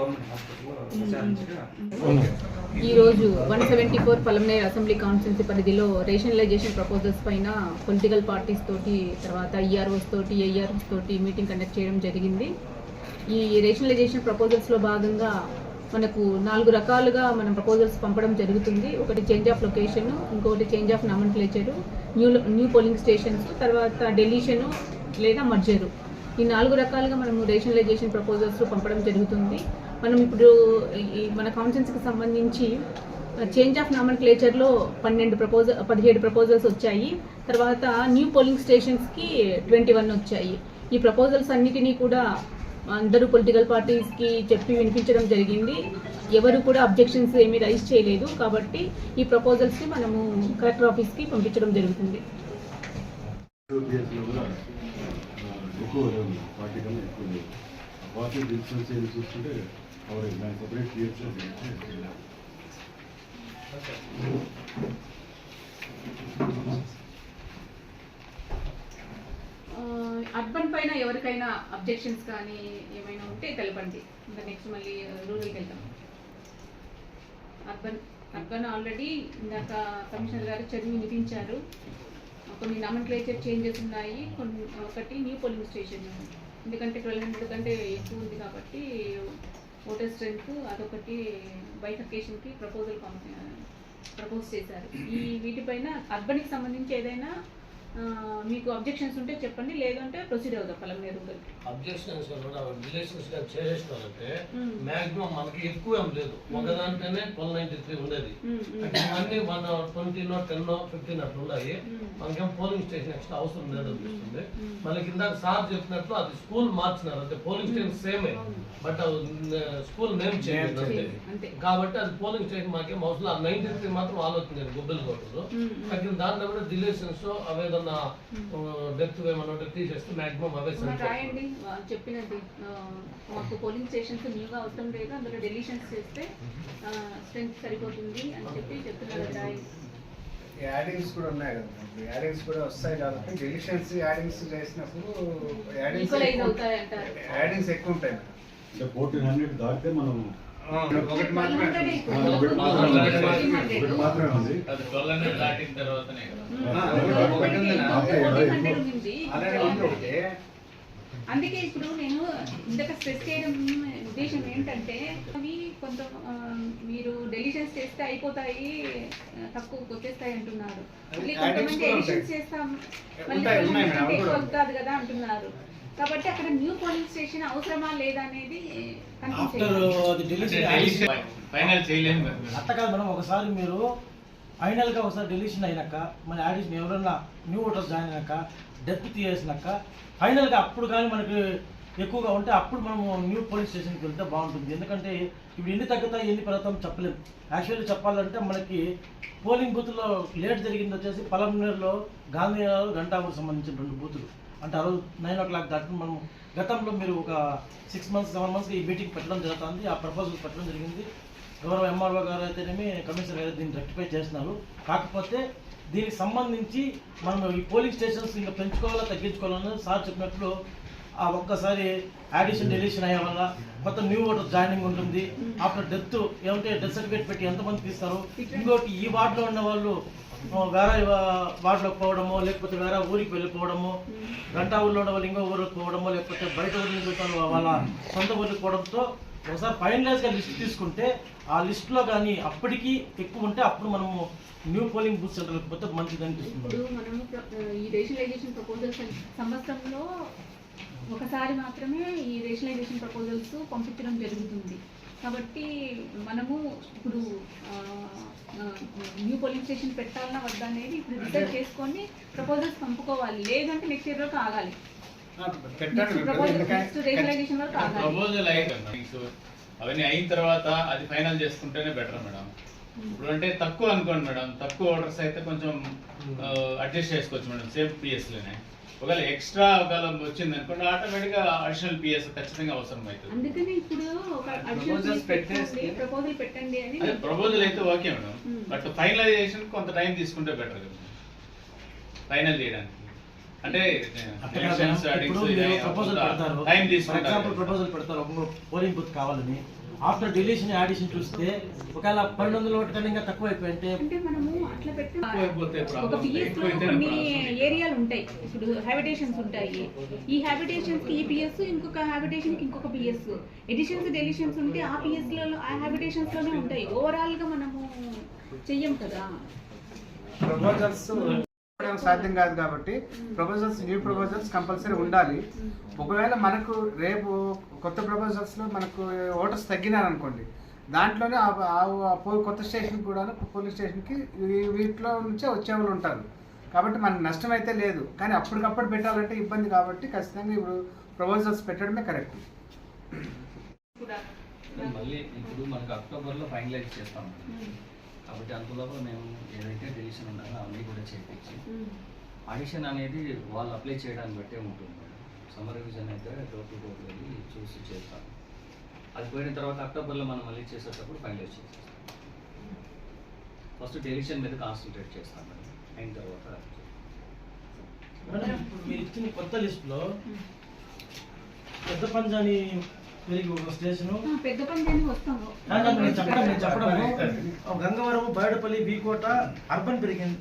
Government హాస్పిటల్లో విచారించగా ఈరోజు 174 పలమనేర్ అసెంబ్లీ కాన్స్టిట్యున్సీ పరిధిలో రేషనలైజేషన్ ప్రపోజల్స్ పైన పొలిటికల్ పార్టీస్ తోటి తర్వాత ఈఆర్ఓస్ తోటి ఏఆర్ఓస్ తోటి మీటింగ్ కండక్ట్ చేయడం జరిగింది. ఈ రేషనలైజేషన్ ప్రపోజల్స్లో భాగంగా మనకు 4 రకాలుగా మనం ప్రపోజల్స్ పంపడం జరుగుతుంది. ఒకటి చేంజ్ ఆఫ్ లొకేషన్, ఇంకొకటి change of nomenclature, new polling stations, తర్వాత డెలీషను లేదా మర్జరు. ఈ 4 రకాలుగా మనము రేషనలైజేషన్ ప్రపోజల్స్ పంపడం జరుగుతుంది. మనం ఇప్పుడు మన కాన్స్టిట్యున్సీకి సంబంధించి చేంజ్ ఆఫ్ నామన్క్లేచర్లో 17 ప్రపోజల్స్ వచ్చాయి. తర్వాత న్యూ పోలింగ్ స్టేషన్స్కి 21 వచ్చాయి. ఈ ప్రపోజల్స్ అన్నిటినీ కూడా అందరూ పొలిటికల్ పార్టీస్కి చెప్పి వినిపించడం జరిగింది. ఎవరు కూడా అబ్జెక్షన్స్ ఏమీ రైజ్ చేయలేదు. కాబట్టి ఈ ప్రపోజల్స్ని మనము కలెక్టర్ ఆఫీస్కి పంపించడం జరుగుతుంది. అర్బన్ పైన ఎవరికైనా అబ్జెక్షన్స్ కానీ ఏమైనా ఉంటే తెలపండి. ఇంకా నెక్స్ట్ మళ్ళీ రూరల్కి వెళ్తాం. అర్బన్ ఆల్రెడీ ఇందాక కమిషనర్ గారు చదివి వినిపించారు. కొన్ని నామన్క్లేచర్ చేంజెస్ ఉన్నాయి. ఒకటి న్యూ పోలింగ్ స్టేషన్, ఎందుకంటే 1200 కంటే ఎక్కువ ఉంది కాబట్టి ఓటర్ స్ట్రెంత్ అదొకటి బైఫర్కేషన్కి ప్రపోజ్ చేశారు. వీటిపైన అర్బన్కి సంబంధించి ఏదైనా మీకు అబ్జెక్షన్స్ ఉంటే చెప్పండి, లేదంటే ప్రొసీడ్ అవుతాం పలమనేరు రూరల్కి. అబ్జెక్షన్స్ రిలేషన్స్ చేసేసుకోవాలంటే మాక్సిమం మనకి ఎక్కువ ఏం లేదు. ఒకదాంట్లోనే 1293 ఉండేది. అన్ని 20, 10, 15 అట్లా ఉన్నాయి. మనకేం పోలింగ్ స్టేషన్ ఎక్స్ట్రా అవసరం లేదనిపిస్తుంది. మళ్ళీ కింద సార్ చెప్పినట్లు అది స్కూల్ మార్చినారు, అంటే పోలింగ్ స్టేషన్ సేమే, బట్ స్కూల్ నేమ్ చేయాలి అంతే. కాబట్టి అది పోలింగ్ స్టేషన్ మాకేం అవసరం. 93 మాత్రం ఆలోచన గుబ్బెలు కొట్టదు. తగ్గిన దాంట్లో కూడా రిలేషన్స్ అవేదన్నా డెత్ ఏమన్నా తీసేస్తే మాక్సిమం అవే రాయండి. చెప్పినది మాకు పోలింగ్ స్టేషన్స్ న్యూగా అవసరం లేదు, అందులో డెలిషన్స్ చేస్తే స్ట్రెంత్ సరిపోతుంది అని చెప్తున్నారు. రాయండి. యాడింగ్స్ కూడా ఉన్నాయి కదా, యాడింగ్స్ కూడా వస్తాయి కాబట్టి డెలిషన్స్ యాడింగ్స్ చేసినప్పుడు యాడింగ్స్ ఎక్కువ ఉంటాయి. 1400 దాటితే మనం ఒకటి మాత్రమే ఉంది. అది 1200 దాటిన తర్వాతనే అందుకే ఇప్పుడు నేను ఇందాక స్ట్రెస్ చేయడం ఉద్దేశం ఏంటంటే అవి కొంత మీరు డెలిషన్స్ చేస్తే అయిపోతాయి, తక్కువకి వచ్చేస్తాయి అంటున్నారు. మళ్ళీ కొంతమంది ఎడిషన్స్ చేస్తాం అవుతుంది కదా అంటున్నారు. కాబట్టి అక్కడ న్యూ పోలింగ్ స్టేషన్ అవసరమా లేదా అనేది ఫైనల్ చేయలేము అట్ట కాదు మేడం. ఒకసారి మీరు ఫైనల్గా ఒకసారి డెలిషన్ అయినాక మన యాడిషన్ ఎవరైనా న్యూ ఓటర్స్ జాయిన్ అయినాక డెత్ తీసేసినాక ఫైనల్గా అప్పుడు కానీ మనకి ఎక్కువగా ఉంటే అప్పుడు మనము న్యూ పోలింగ్ స్టేషన్కి వెళ్తే బాగుంటుంది. ఎందుకంటే ఇప్పుడు ఎన్ని తగ్గుతాయి ఎన్ని పెరుగుతాం చెప్పలేము. యాక్చువల్లీ చెప్పాలంటే మనకి పోలింగ్ బూత్లో లేట్ జరిగింది వచ్చేసి పలమనేరులో గాంధీనగర్ గంటాపూర్ సంబంధించిన 2 బూతులు, అంటే 9 o'clock దాటి మనం గతంలో మీరు ఒక 6 months 7 months ఈ మీటింగ్ పెట్టడం జరుగుతుంది. ఆ ప్రపోజల్ పెట్టడం జరిగింది. గౌరవ ఎంఆర్ఓ గారు అయితేనేమి కమిషనర్ గారు దీన్ని రెక్టిఫై చేస్తున్నారు. కాకపోతే దీనికి సంబంధించి మనం ఈ పోలింగ్ స్టేషన్స్ ఇంకా పెంచుకోవాలా తగ్గించుకోవాలన్నది సార్ చెప్పినట్లు ఆ ఒక్కసారి యాడిషన్ డెలిషన్ అయ్యే వల్ల కొత్త న్యూ ఓటర్ జాయినింగ్ ఉంటుంది. ఆఫ్టర్ డెత్ ఏమంటే డెత్ సర్టిఫికేట్ పెట్టి ఎంతమంది తీస్తారు. ఇంకోటి ఈ వార్డులో ఉన్న వాళ్ళు వేరే వార్డులోకి పోవడమో, లేకపోతే వేరే ఊరికి వెళ్ళిపోవడము, గంటా ఊళ్ళో ఉన్న వాళ్ళు ఇంకో ఊరికి పోవడమో, లేకపోతే బయట ఊరి నుంచి వాళ్ళ సొంత ఊరికి పోవడంతో ఒకసారి ఫైనలైజ్గా లిస్ట్ తీసుకుంటే ఆ లిస్టులో కానీ అప్పటికి ఎక్కువ ఉంటే అప్పుడు మనము న్యూ పోలింగ్ బూత్ సెంటర్కి పోతే మంచిది అనిపిస్తుంది. ఇప్పుడు మనము ఈ రేషనలైజేషన్ ప్రపోజల్స్ సంవత్సరంలో ఒకసారి మాత్రమే ఈ రేషనలైజేషన్ ప్రపోజల్స్ పంపించడం జరుగుతుంది. కాబట్టి మనము ఇప్పుడు న్యూ పోలింగ్ స్టేషన్ పెట్టాలన్నా వద్దా అనేది ఇప్పుడు రిసర్చ్ చేసుకొని ప్రపోజల్స్ పంపుకోవాలి. లేదంటే నెక్స్ట్ ఇయర్ వరకు ఆగాలి. రేషనలైజేషన్ వరకు ఆగాలి. ప్రపోజల్ అవన్నీ అయిన తర్వాత అది ఫైనల్ చేసుకుంటేనే బెటర్ మేడం. ఇప్పుడు అంటే తక్కువ అనుకోండి మేడం, తక్కువ ఓటర్స్ అయితే కొంచెం అడ్జస్ట్ చేసుకోవచ్చు మేడం, సేమ్ పిఎస్లోనే. ఒకవేళ ఎక్స్ట్రా ఒకవేళ వచ్చింది అనుకోండి, ఆటోమేటిక్ గా అడిషనల్ పిఎస్ ఖచ్చితంగా అవసరం అవుతుంది. అందుకని ఇప్పుడు ఒక ప్రపోజల్ పెట్టండి అని ప్రపోజల్ అయితే ఓకే మేడం, బట్ ఫైనలైజేషన్ కొంత టైం తీసుకుంటే బెటర్ కదా ఫైనల్ చేయడానికి. అంటే ప్రపోజల్ పెడతారు, పోలింగ్ బూత్ కావాలని ఆఫ్టర్ డిలీషన్ యాడిషన్ చూస్తే ఒకవేళ 1200 ఓట్ల కన్నా ఇంకా తక్కువ అయిపోయింటే అంటే మనము అట్లా పెట్టి ఎక్కువైపోతే ఒక ప్రాబ్లం, పిఎస్ లో ఎక్కువైతేనే కొన్ని ప్రాబ్లం. ఏరియాలు ఉంటాయి. ఇప్పుడు హ్యాబిటేషన్స్ ఉంటాయి. ఈ హ్యాబిటేషన్స్ కి ఈ పిఎస్, ఇంకొక హ్యాబిటేషన్ కి ఇంకొక పిఎస్, ఎడిషన్స్ డెలిషన్స్ ఉంటే ఆ పిఎస్ లో ఆ హ్యాబిటేషన్స్ లోనే ఉంటాయి. ఓవరాల్ గా మనము చెయ్యం కదా. ప్రపోజల్స్ సాధ్యం కాదు కాబట్టి న్యూ ప్రపోజల్స్ కంపల్సరీ ఉండాలి. ఒకవేళ మనకు రేపు కొత్త ప్రపోజల్స్లో మనకు ఓటర్స్ తగ్గినారనుకోండి, దాంట్లోనే కొత్త స్టేషన్ కూడా పోలీస్ స్టేషన్కి వీటిలో నుంచే వచ్చేవాళ్ళు ఉంటారు. కాబట్టి మనకు నష్టం అయితే లేదు, కానీ అప్పటికప్పుడు పెట్టాలంటే ఇబ్బంది. కాబట్టి ఖచ్చితంగా ఇప్పుడు ప్రపోజల్స్ పెట్టడమే కరెక్ట్. మళ్ళీ ఇప్పుడు మనకు అక్టోబర్లో ఫైనలైజ్ చేస్తాం కాబట్టి అంతలోపు మేము ఏదైతే డెలిషన్ ఉండాలో అవన్నీ కూడా చేయించి ఆడిషన్ అనేది వాళ్ళు అప్లై చేయడాన్ని బట్టే ఉంటుంది. సమ్మర్ రివిజన్ అయితే డోర్ టు డోర్ వెళ్ళి చూసి చేస్తాం. అది పోయిన తర్వాత అక్టోబర్లో మనం మళ్ళీ చేసేటప్పుడు ఫైనలైజ్ చేస్తాం. ఫస్ట్ డెలిషన్ మీద కాన్సన్ట్రేట్ చేస్తాం మేడం. అయిన తర్వాత మీరు ఇచ్చిన కొత్త లిస్టులో పెద్ద పంజాని పెరిగి ఒక స్టేషను పెద్ద పంచాయతీ వస్తాము. నేను చెప్పడము గంగవరం, బయడపల్లి, బీకోట అర్బన్ పెరిగింది,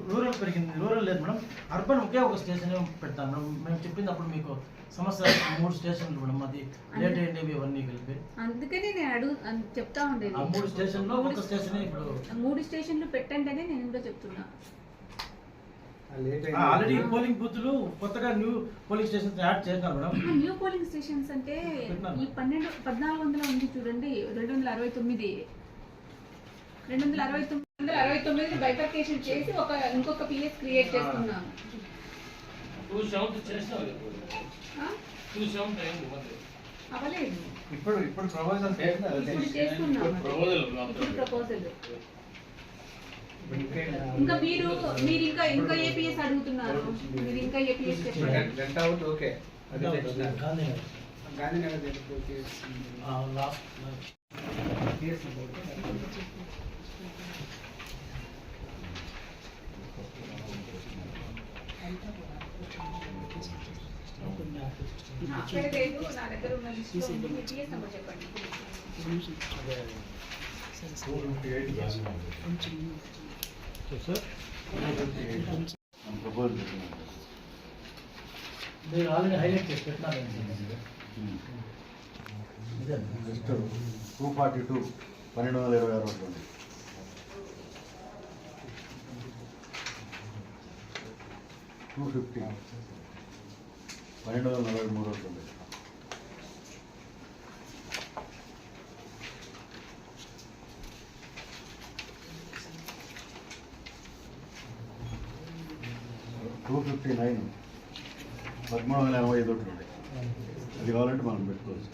రూరల్ పెరిగింది. రూరల్ లేదు మేడం, అర్బన్ ఒకే ఒక స్టేషన్ పెడతాం మేడం. మేము చెప్పినప్పుడు మీకు సమస్య 3 స్టేషన్లు మేడం, అది లేట్ అయ్యేవి ఇవన్నీ కలిపి. అందుకని నేను చెప్తా ఉండేది. ఆ 3 స్టేషన్లో ఒక స్టేషన్ ఇప్పుడు 3 స్టేషన్లు పెట్టండి అని నేను కూడా చెప్తున్నా. ఆల్రెడీ పోలింగ్ బూతులు కొత్తగా న్యూ పోలింగ్ స్టేషన్స్ యాడ్ చేద్దాం మేడం. న్యూ పోలింగ్ స్టేషన్స్ అంటే ఈ 1400 ఉంది చూడండి, 269 బైఫర్కేషన్ చేసి ఇంకొక పిఎస్ క్రియేట్ చేస్తున్నాం. 270 చేసినావు కదా. 270 అయింది మరి. అవ్వలేదు. ఇప్పుడు ప్రపోజల్స్ ఇప్పుడు చేస్తున్నాం. ఇప్పుడు ప్రపోజల్. ఇంకా మీరు ఇంకా ఏపీఎస్ అడుగుతున్నారు. మీరు ఇంకా ఏపీఎస్ చెప్పండి. గంట అవుట్ ఓకే. గాంధీనగర్ అక్కడ లేదు, నా దగ్గర ఉన్న లిస్ట్లో ఉంది. ఏపీఎస్ నెంబర్ చెప్పండి. మీరు ఆల్రెడీ హైలైట్ చేసి పెట్టినారు. 242 1226 రోడ్లు 250 1243 రోడ్లు 259 1385 రోడ్లు ఉన్నాయి. అది కావాలంటే మనం పెట్టుకోవచ్చు.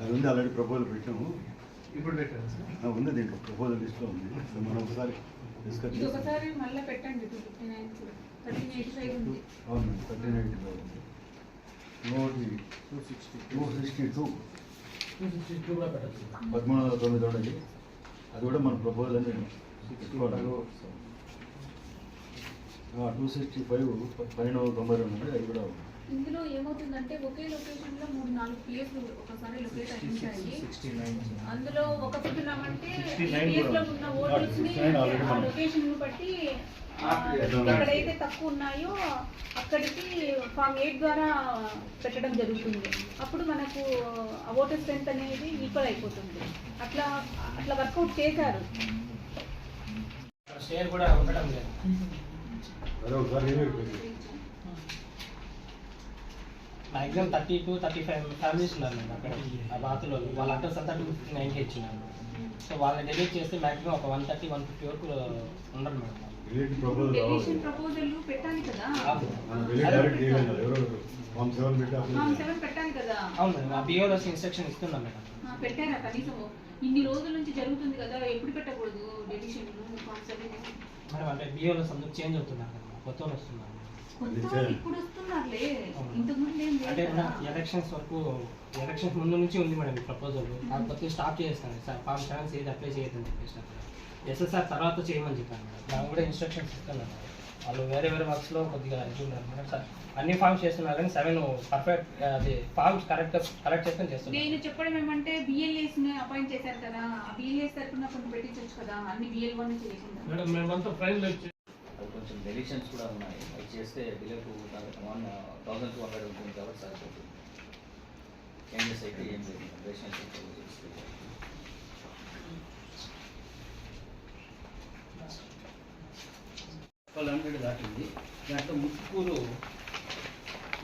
అది ఉంది, ఆల్రెడీ ప్రపోజల్ పెట్టాము. ఇప్పుడు పెట్టారు ఉంది, దీంట్లో ప్రపోజల్ లిస్ట్లో ఉంది. మనం ఒకసారి డిస్కస్ ఇది ఒకసారి మళ్ళీ పెట్టండి. 259 కూడా 1385 ఉంది. అవును, 1385 ఉంది. 262 కూడా పెట్టచ్చు. 1309 ఉండేది, అది కూడా మన ప్రపోజల్ అని పెట్టుకోవాలి. 265 1292 ఉంది, అది కూడా ఇందులో ఏమవుతుందంటే ఒకే లొకేషన్ లో 3-4 పిఎస్లు ఒకసారి లొకేట్ అయ్యింటాయి. అందులో ఒక చెప్తున్నామంటే పిఎస్ లో ఉన్న ఓటర్స్ ని ఆ లొకేషన్ బట్టి ఎక్కడైతే తక్కువ ఉన్నాయో అక్కడికి ఫామ్ 8 ద్వారా పెట్టడం జరుగుతుంది. అప్పుడు మనకు ఓటర్ స్ట్రెంత్ అనేది ఈక్వల్ అయిపోతుంది. అట్లా వర్కౌట్ చేశారు. షేర్ కూడా ఉండడం లేదు. అదే ఒకసారి మ్యాక్సిమం 32-35 ఫ్యామిలీస్ ఉన్నారు నేను అక్కడ. ఆ బాతులో వాళ్ళ అడ్రస్ అంతా 259కి ఇచ్చినాను. సో వాళ్ళని డెలిట్ చేస్తే మ్యాక్సిమం ఒక 130-150 వరకు ఉండరు మేడం. డెలిషన్ ప్రపోజల్ పెట్టాలి కదా. ఫామ్ 7 పెట్టాలి కదా. అవును మేడం, ఆ బిఓఎస్ ఇన్స్ట్రక్షన్ ఇస్తున్నాం మేడం. పెట్టారా కనీసం? ఇన్ని రోజుల నుంచి జరుగుతుంది కదా, ఎప్పుడు పెట్టకూడదు డెలిషన్ ఫామ్ 7? మేడం అంటే బిఓఎస్ అందరూ చేంజ్ అవుతున్నారు కదా, కొత్త వాళ్ళు వస్తున్నారు. ఇప్పుడు వస్తున్నారులే, ఇంతకు ముందు ఏం అంటే లేదు. ఎలక్షన్స్ ముందు నుంచి ఉంది మేడం ఈ ప్రపోజల్. కాకపోతే స్టాప్ చేస్తాను సార్, ఫామ్ 7 ఏది అప్లై చేయొద్దని చెప్పేసి ఎస్ఎస్ఆర్ తర్వాత చేయమని చెప్పాను మేడం. దాని కూడా ఇన్స్ట్రక్షన్స్ ఇస్తున్నాను. వాళ్ళు వేరే వేరే వర్క్స్లో కొద్దిగా ఇది ఉన్నారు మేడం. సార్ అన్ని ఫార్మ్స్ చేస్తున్నారు కానీ 7 పర్ఫెక్ట్ అది ఫార్మ్స్ కరెక్ట్ చేసుకొని చేస్తున్నారు. నేను చెప్పడం ఏమంటే బిఎల్ఏస్ అపాయింట్ చేశారు కదా, ఆ బిఎల్ఏస్ తరఫున కొంచెం పెట్టించవచ్చు కదా, అన్ని బిఎల్1 చేయకుండా. మేడం మేమంతా ఫైనలైజ్ అది కొంచెం డెలిషన్స్ కూడా ఉన్నాయి, అవి చేస్తే బిలో 1200 ఉంటుంది కాబట్టి సరిపోతుంది. చేంజెస్ అయితే ఏం లేదు, రేషన్స్ అయితే 1200 దాటింది. దాంట్లో ముత్తుకూరులో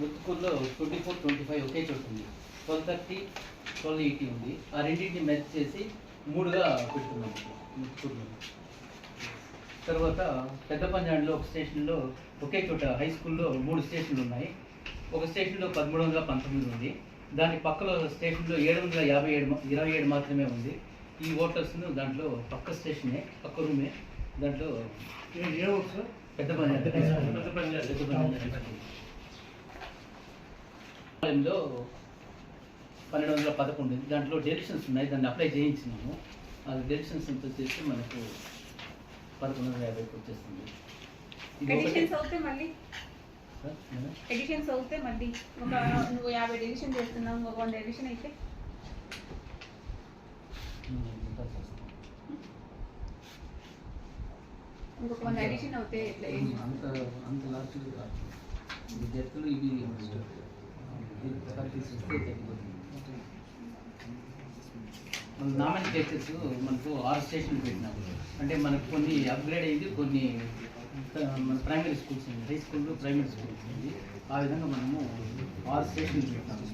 24-25 ఒకే చోటు ఉంది, 1230, 1280 ఉంది. ఆ రెండింటిని మెర్జ్ చేసి 3గా పెట్టుకున్నాం ముత్తుకూరులో. తర్వాత పెద్ద పంజాడిలో ఒక స్టేషన్లో ఒకే చోట హై స్కూల్లో 3 స్టేషన్లు ఉన్నాయి. ఒక స్టేషన్లో 1319 ఉంది, దాని పక్కలో స్టేషన్లో 727 మాత్రమే ఉంది. ఈ ఓటర్స్ను దాంట్లో పక్క స్టేషనే, పక్క రూమే. దాంట్లో పెద్ద పంజాడిలో 1211 దాంట్లో డెలిషన్స్ ఉన్నాయి, దాన్ని అప్లై చేయించినాము. అది డెలిషన్స్ అంతా చేసి మనకు 1150 వచ్చేస్తుంది. ఎడిషన్స్ అవుతే మళ్ళీ ఒక నువ్వు 50 ఎడిషన్ చేస్తున్నావు, ఇంకొక 100 ఎడిషన్ అయితే ఇంకొక 100 ఎడిషన్ అవుతే ఎట్లా? అంత లాస్ట్ విద్యార్థులు ఇవి మన నామినేటెడ్స్ మనకు 6 స్టేషన్లు పెట్టినాము. అంటే మనకు కొన్ని అప్గ్రేడ్ అయింది, కొన్ని మన ప్రైమరీ స్కూల్స్ ఉంది, హై స్కూల్ ప్రైమరీ స్కూల్స్ ఉంది. ఆ విధంగా మనము 6 స్టేషన్లు పెట్టినాము.